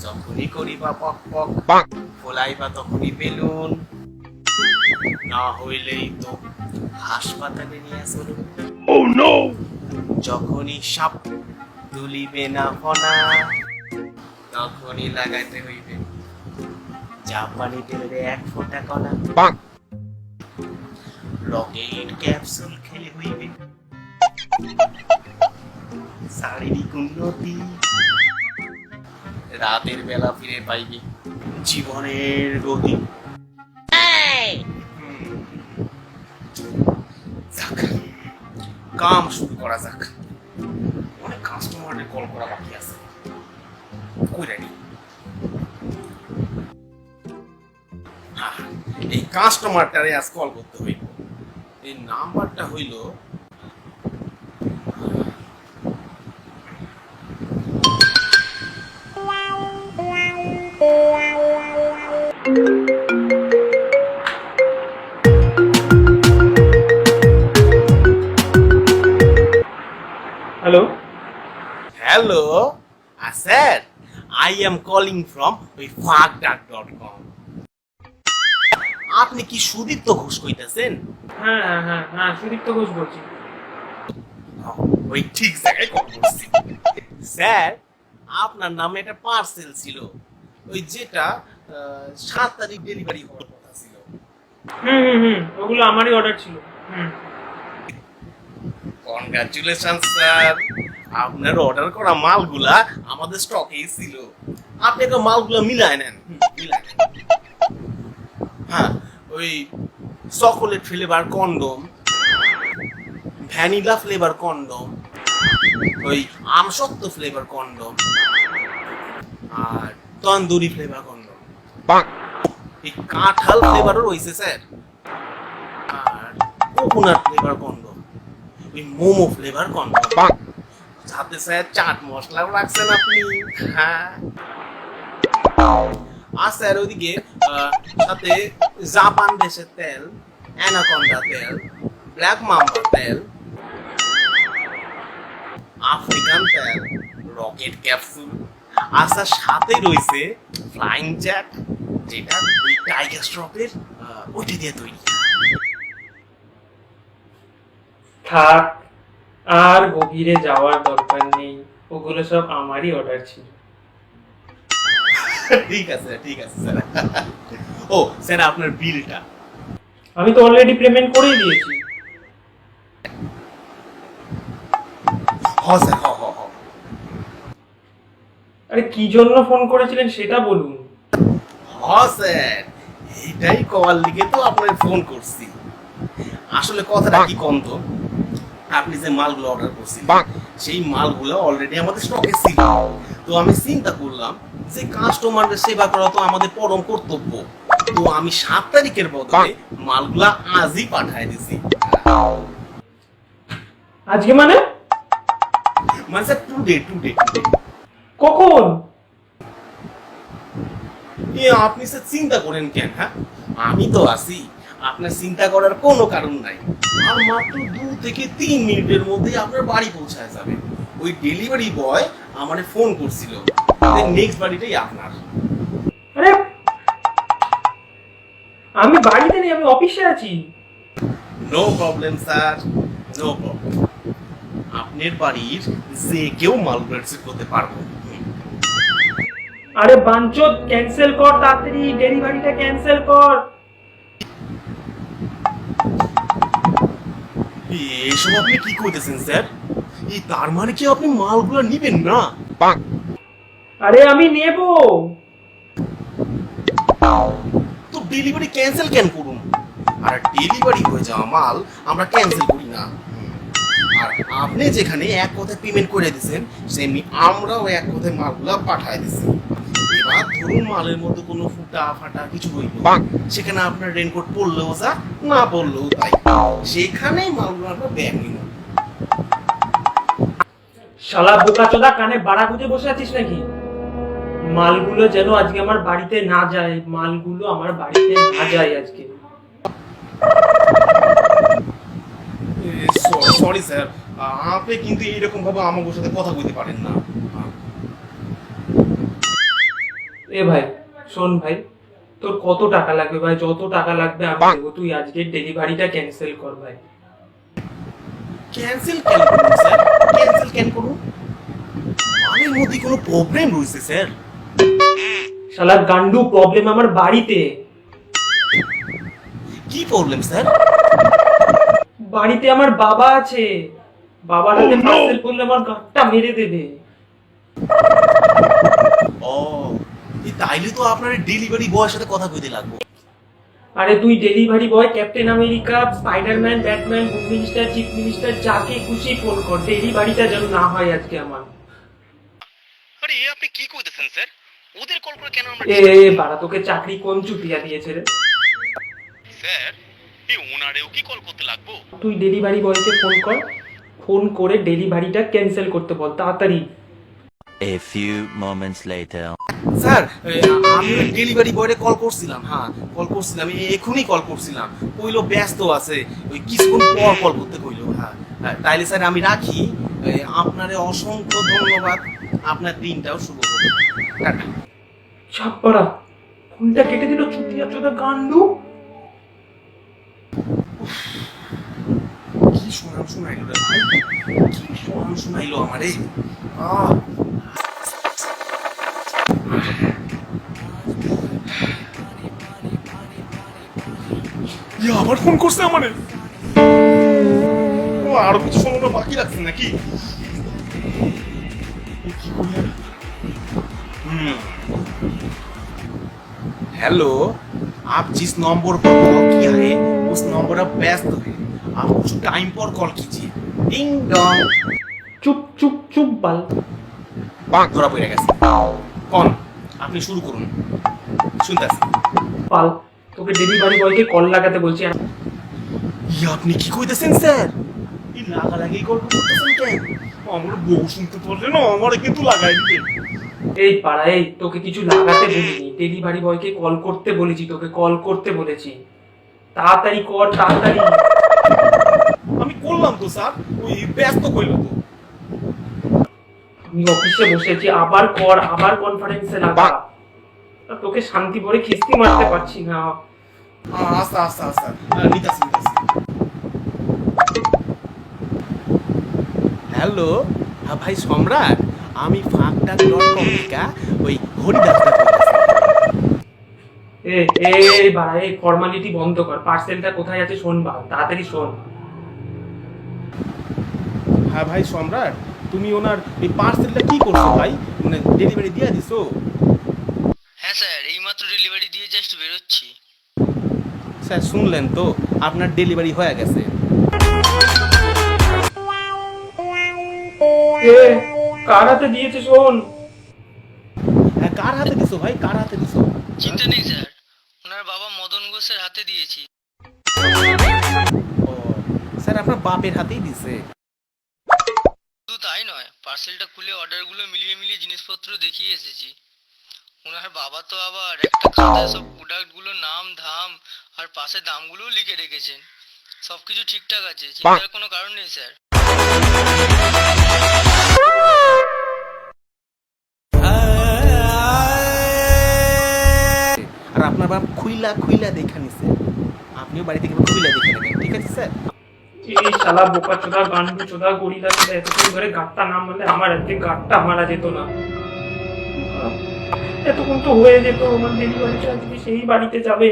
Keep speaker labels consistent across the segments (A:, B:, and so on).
A: যখনই করিবা পক পক ফোলাইবা তখনই বেলুন, না হইলেই তো হাসপাতালে নিয়ে চলুন।
B: Oh no!
A: যখনই সাপ তুলিবে না ফনা, তখনই লাগাইতে হইবে জাপানি তেলের এক ফোঁটা কণা।
B: Bonk!
A: রকেট ক্যাপসুল খেলে হইবে শারীরিক উন্নতি, রাতের বেলা ফিরে পাইবে জীবনের গতি। যাক, কাম শুরু করা যাক। অনেক কাস্টমারদের কল করা বাকি আছে, কইরা নি। এই কাস্টমারটারে আজ কল করতে হইল। এই নাম্বারটা হইল
C: hello,
A: hello sir, I am calling from fakdak.com। আপনি কি সুদীপ্ত ঘোষ কইতেছেন?
C: হ্যাঁ হ্যাঁ হ্যাঁ হ্যাঁ সুদীপ্ত ঘোষ বলছি।
A: ওই ঠিক জায়গায় কল করছি। স্যার, আপনার নামে একটা পার্সেল ছিল, ওই যেটা 7 তারিখ ডেলিভারি হওয়ার কথা ছিল।
C: ওগুলো আমারই অর্ডার ছিল।
A: কনগ্রাচুলেশন স্যার, আপনার অর্ডার করা মালগুলা আমাদের স্টকেই ছিল। আপনি তো মালগুলা মিলায় নেন। হ্যাঁ, ওই chocolate flavour condom, vanilla flavour condom, ওই আমসত্ব ফ্লেভার কন্ডম, আর তন্দুরি ফ্লেভার কন্ডম।
B: Bonk!
A: এই কাঁঠাল ফ্লেভারও রয়েছে স্যার, আর কোকোনাট ফ্লেভার কন্ডম, ওই মোমো ফ্লেভার কন্ডম,
B: Bonk!
A: সাথে স্যার চাট মশলাও রাখছেন আপনি। হ্যাঁ, আর স্যার ওইদিকে সাথে জাপান দেশের তেল, অ্যানাকন্ডা তেল, ব্ল্যাক মাম্বা তেল, আফ্রিকান তেল, রকেট ক্যাপসুল, আর স্যার সাথে রয়েছে ফ্লাইং জ্যাট, যেটা ওই টাইগার শ্রফের ওইটা দিয়ে তৈরি।
C: থাক, আর গভীরে যাওয়ার দরকার নেই, ওগুলো সব আমারই অর্ডার ছিল।
A: ঠিক আছে ঠিক আছে স্যার। ও স্যার, আপনার বিলটা।
C: আমি তো অলরেডি পেমেন্ট করেই দিয়েছি।
A: হ স্যার, হ হ হ।
C: আরে কি জন্য ফোন করেছিলেন সেটা বলুন।
A: হ স্যার, এইটাই কওয়ার লিগে তো আপনার ফোন করছি। আসলে কথাটা কি কন্ত, আপনি যে মালগুলো অর্ডার করছিলেন
B: Bonk!
A: সেই মালগুলো অলরেডি আমাদের স্টকে ছিল। তো আমি চিন্তা করলাম যে কাস্টমারদের সেবা করা তো আমাদের পরম কর্তব্য। তো আমি 7 তারিখের বদলে মালগুলা আজই পাঠায় দিছি।
C: আজকে মানে?
A: মানে স্যার টুডে টুডে টুডে।
C: কখন?
A: আপনি স্যার চিন্তা করেন কেন? হ্যাঁ, আমি তো আছি, আপনার চিন্তা করার কোনো কারণ নাই। আর মাত্র 2 থেকে 3 মিনিটের মধ্যে আপনার বাড়ি পৌঁছায় যাবে। ওই ডেলিভারি বয় আমারে ফোন করছিল, নেক্সট বাড়িটাই আপনার।
C: আরে আমি বাড়িতে নেই, আমি অফিসে আছি।
A: No problem sir, no problem. আপনার বাড়ির যে কেউ মালগুলো রিসিভ করতে পারবো।
C: আরে বাঞ্চোদ, ক্যান্সেল কর তাড়াতাড়ি, ডেলিভারিটা ক্যান্সেল কর।
A: এসব আপনি কি কইতেছেন স্যার? তার মানে কি আপনি মালগুলো নিবেন না?
B: Bonk!
C: আরে আমি নেব।
A: তো ডেলিভারি ক্যান্সেল কেন করুন? আর ডেলিভারি হয়ে যাওয়া মাল আমরা ক্যান্সেল করি না। আর আপনি যেখানে এক কথায় পেমেন্ট করে দিয়েছেন, সেমনি আমরাও এক কথায় মালগুলো পাঠায় দিছি। এবার ধরুন মালের মধ্যে কোনো ফুটা ফাটা কিছু হইল,
B: Bonk!
A: সেখানে আপনার রেনকোট পরলেও যা, না পরলেও তাই, সেখানেই মালগুলো আমরা ব্যাগ নিব।
C: শালা বোকাচোদা, কানে বাড়া গুঁজে বসে আছিস নাকি? মালগুলো যেন আজকে আমার বাড়িতে না যায়, মালগুলো আমার বাড়িতে না যায় আজকে।
A: সরি স্যার, আপনি কিন্তু এইরকম ভাবে আমার সাথে কথা বলতে পারেন না।
C: এ ভাই শোন ভাই, তোর কত টাকা লাগবে ভাই? যত টাকা লাগবে আমি দেবো, তুই আজকের ডেলিভারিটা ক্যান্সেল কর ভাই।
A: ক্যান্সেল কেন করুন স্যার? ক্যান্সেল কেন করুন? মালের মধ্যে কোনো প্রবলেম রয়েছে স্যার?
C: শালা গান্ডু, প্রবলেম আমার বাড়িতে।
A: কি প্রবলেম স্যার?
C: বাড়িতে আমার বাবা আছে, বাবার হাতে পার্সেল করলে আমার গাঁটটা মেরে দেবে।
A: ও, তাইলে তো আপনার ডেলিভারি বয়ের সাথে কথা কইতে লাগবে।
C: আরে তুই delivery boy, captain America, Spiderman, Batman, home minister, chief minister, যাকে খুশি ফোন কর, ডেলিভারিটা যেন না হয় আজকে আমার।
A: আরে আপনি কি কইতেছেন স্যার? ওদের কল করে কেন আমরা?
C: বাড়া, তোকে চাকরি কোন চুটিয়া দিয়েছে রে?
A: স্যার, এই ওনারেও কি কল করতে লাগবো?
C: তুই ডেলিভারি বয়কে ফোন কর, ফোন করে ডেলিভারিটা ক্যান্সেল করতে বল তাড়াতাড়ি।
B: A few moments later.
A: Sir, আমি ডেলিভারি বয়রে কল করছিলাম। হ্যাঁ, কল করছিলাম, এখনই কল করছিলাম। কইলো ব্যস্ত আছে, ওই কিছুক্ষণ পর কল করতে কইলো। হ্যাঁ, তাইলে স্যার আমি রাখি। আপনারে অসংখ্য ধন্যবাদ। আপনার দিনটাও শুভ হোক। টাটা।
C: ছাপ্পাড়া, ফোনটা কেটে দিল চুটিয়া চোদা গান্ডু।
A: কি শোনাইলো রে ভাই? কি শোনাইলো আমারে? আহ, আবার ফোন করছে আমারে। ও, আরো কিছু শোনানো বাকি রাখছে নাকি? কি করি আর? हेलो, आप जिस नंबर पर कॉल किया है उस नंबर अब व्यस्त है। आप कुछ टाइम पर कॉल कीजिए। Ding dong.
C: চুপ চুপ চুপ বাল।
A: ধরা পড়ে গেছে। কোন? আপনি শুরু করুন, শুনতেছি।
C: পাল, তোকে ডেলিভারি বয়কে কল লাগাতে বলছি।
A: আপনি কি কইতেছেন স্যার? এই লাগালাগি গল্প করতেছেন কেন? আমার বউ শুনতে পারলে না আমারে কিন্তু লাগাই দিবে।
C: এই পাড়া, এই তোকে কিছু লাগাতে বলিনি, ডেলিভারি বয়কে কল করতে বলেছি, তোকে কল করতে বলেছি। তাড়াতাড়ি কর, তাড়াতাড়ি।
A: আমি করলাম তো স্যার, ওই ব্যস্ত কইলো তো।
C: আমি অফিসে বসেছি, আবার কর, আবার কনফারেন্সে লাগা। আর তোকে শান্তি ভরে খিস্তি মারতে পারছি না।
A: আস্তে আস্তে আস্তে নিতাছি। হ্যালো, হ্যাঁ ভাই সম্রাট, আমি ফাঁকডাক.com থেকে ওই হরিদাসটা বলতেছি।
C: এই বাড়া, এই ফর্মালিটি বন্ধ কর। পার্সেলটা কোথায় আছে শোন বা, তাড়াতাড়ি শোন।
A: হ্যাঁ ভাই সম্রাট, তুমি ওনার এই পার্সেলটা কি করছো ভাই? মানে ডেলিভারি দিয়ে দিছো?
D: হ্যাঁ স্যার, এইমাত্র ডেলিভারি দিয়ে জাস্ট বেরোচ্ছি।
A: স্যার শুনলেন তো, আপনার ডেলিভারি হয়ে গেছে।
C: কার হাতে দিয়েছে শোন?
A: হ্যাঁ, কার হাতে দিছো ভাই? কার হাতে দিছো?
D: চিন্তা নেই স্যার, ওনার বাবা মদন ঘোষের হাতে দিয়েছি।
A: ও স্যার, আপনার বাপের হাতেই দিছে।
D: শুধু তাই নয়, পার্সেলটা খুলে অর্ডারগুলো মিলিয়ে জিনিসপত্র দেখিয়ে এসেছি। ওনার বাবা তো আবার একটা খাতায় সব প্রোডাক্টগুলোর নাম, ধাম আর পাশে দামগুলোও লিখে রেখেছেন। সবকিছু ঠিকঠাক আছে, চিন্তার কোনো কারণ নেই স্যার।
A: আর আপনার বাপ খুইলা দেখা নিছে। আপনিও বাড়ি থেকে খুইলা দেখে নেবেন, ঠিক আছে স্যার?
C: এই শালা বোকা চোদা গান্ডু চোদা গরিলা চোদা, এতক্ষণ ধরে গাট্টা নাম বললে আমার আজকে গাট্টা মারা যেত না। এতক্ষণ তো হয়ে যেত, আমার ডেলিভারিটা আজকে সেই বাড়িতে যাবে।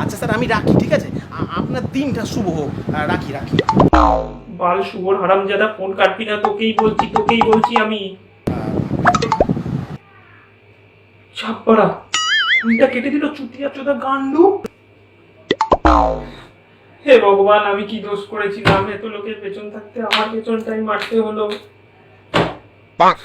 A: আচ্ছা স্যার, আমি রাখি, ঠিক আছে? আপনার দিনটা শুভ হোক। রাখি।
C: বাল শুয়োর হারামজাদা, ফোন কাটবি না, তোকেই বলছি আমি। ছাপ্পাড়া, ফোনটা কেটে দিল চুটিয়া চোদা গান্ডু। হে ভগবান, আমি কি দোষ করেছিলাম? এত লোকের পেছন থাকতে আমার পেছনটাই মারতে হলো।
A: বাহ।